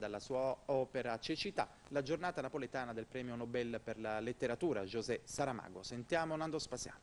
Dalla sua opera Cecità, la giornata napoletana del premio Nobel per la letteratura José Saramago. Sentiamo Nando Spasiano.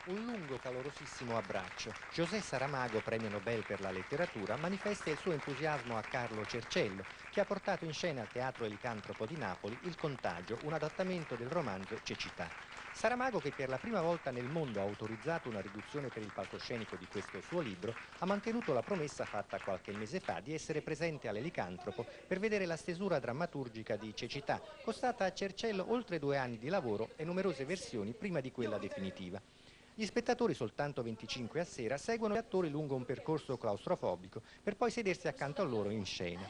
Un lungo, calorosissimo abbraccio. José Saramago, premio Nobel per la letteratura, manifesta il suo entusiasmo a Carlo Cerciello, che ha portato in scena al Teatro El Licantropo di Napoli Il Contagio, un adattamento del romanzo Cecità. Saramago, che per la prima volta nel mondo ha autorizzato una riduzione per il palcoscenico di questo suo libro, ha mantenuto la promessa fatta qualche mese fa di essere presente all'Elicantropo per vedere la stesura drammaturgica di Cecità, costata a Cerciello oltre 2 anni di lavoro e numerose versioni prima di quella definitiva. Gli spettatori, soltanto 25 a sera, seguono gli attori lungo un percorso claustrofobico per poi sedersi accanto a loro in scena.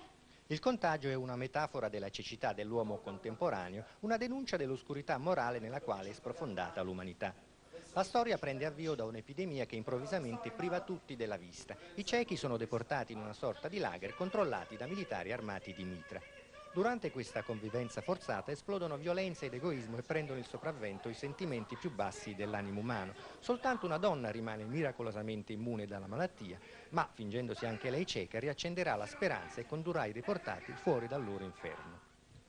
Il contagio è una metafora della cecità dell'uomo contemporaneo, una denuncia dell'oscurità morale nella quale è sprofondata l'umanità. La storia prende avvio da un'epidemia che improvvisamente priva tutti della vista. I ciechi sono deportati in una sorta di lager controllati da militari armati di mitra. Durante questa convivenza forzata esplodono violenza ed egoismo e prendono il sopravvento i sentimenti più bassi dell'animo umano. Soltanto una donna rimane miracolosamente immune dalla malattia, ma, fingendosi anche lei cieca, riaccenderà la speranza e condurrà i deportati fuori dal loro inferno.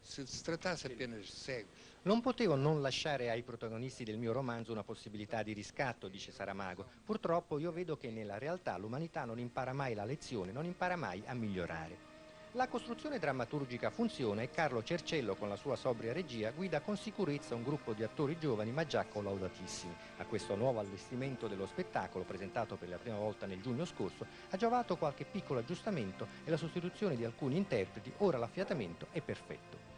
Se trattasse apenas cegos. Non potevo non lasciare ai protagonisti del mio romanzo una possibilità di riscatto, dice Saramago. Purtroppo io vedo che nella realtà l'umanità non impara mai la lezione, non impara mai a migliorare. La costruzione drammaturgica funziona e Carlo Cerciello, con la sua sobria regia, guida con sicurezza un gruppo di attori giovani ma già collaudatissimi. A questo nuovo allestimento dello spettacolo, presentato per la prima volta nel giugno scorso, ha giovato qualche piccolo aggiustamento e la sostituzione di alcuni interpreti. Ora l'affiatamento è perfetto.